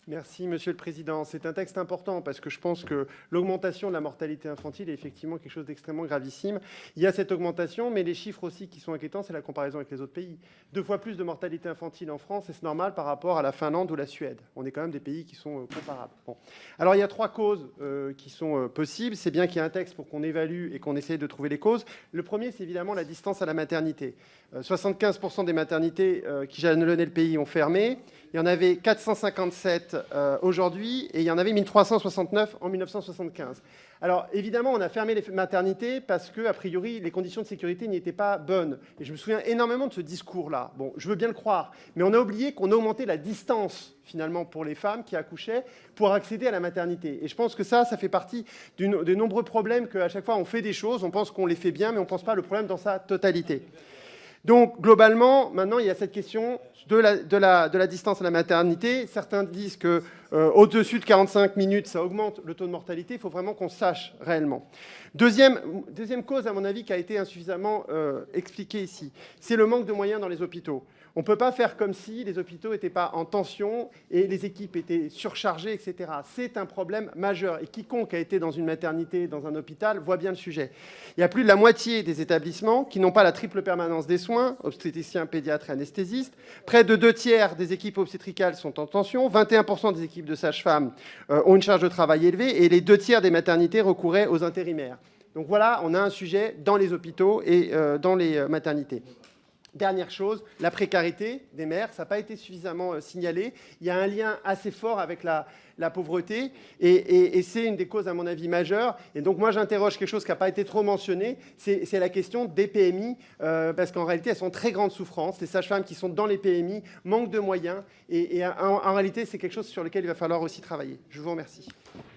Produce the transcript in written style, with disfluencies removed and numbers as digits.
Merci, Monsieur le Président. C'est un texte important parce que je pense que l'augmentation de la mortalité infantile est effectivement quelque chose d'extrêmement gravissime. Il y a cette augmentation, mais les chiffres aussi qui sont inquiétants, c'est la comparaison avec les autres pays. 2 fois plus de mortalité infantile en France, et c'est normal par rapport à la Finlande ou la Suède. On est quand même des pays qui sont comparables. Bon. Alors, il y a 3 causes qui sont possibles. C'est bien qu'il y ait un texte pour qu'on évalue et qu'on essaye de trouver les causes. Le premier, c'est évidemment la distance à la maternité. 75% des maternités qui jalonnaient le pays ont fermé. Il y en avait 457 aujourd'hui et il y en avait 1369 en 1975. Alors évidemment, on a fermé les maternités parce que, a priori, les conditions de sécurité n'y étaient pas bonnes. Et je me souviens énormément de ce discours-là. Bon, je veux bien le croire, mais on a oublié qu'on augmentait la distance finalement pour les femmes qui accouchaient pour accéder à la maternité. Et je pense que ça fait partie des nombreux problèmes qu'à chaque fois on fait des choses, on pense qu'on les fait bien, mais on ne pense pas le problème dans sa totalité. Donc, globalement, maintenant, il y a cette question de la distance à la maternité. Certains disent qu'au-dessus de 45 minutes, ça augmente le taux de mortalité. Il faut vraiment qu'on sache réellement. Deuxième cause, à mon avis, qui a été insuffisamment expliquée ici, c'est le manque de moyens dans les hôpitaux. On ne peut pas faire comme si les hôpitaux n'étaient pas en tension et les équipes étaient surchargées, etc. C'est un problème majeur. Et quiconque a été dans une maternité, dans un hôpital, voit bien le sujet. Il y a plus de la moitié des établissements qui n'ont pas la triple permanence des soins, obstétriciens, pédiatres et anesthésistes. Près de 2/3 des équipes obstétricales sont en tension. 21% des équipes de sages-femmes ont une charge de travail élevée. Et les 2/3 des maternités recouraient aux intérimaires. Donc voilà, on a un sujet dans les hôpitaux et dans les maternités. Dernière chose, la précarité des mères, ça n'a pas été suffisamment signalé. Il y a un lien assez fort avec la pauvreté et c'est une des causes, à mon avis, majeures. Et donc moi, j'interroge quelque chose qui n'a pas été trop mentionné, c'est la question des PMI, parce qu'en réalité, elles sont en très grande souffrance. Les sages-femmes qui sont dans les PMI manquent de moyens et en réalité, c'est quelque chose sur lequel il va falloir aussi travailler. Je vous remercie.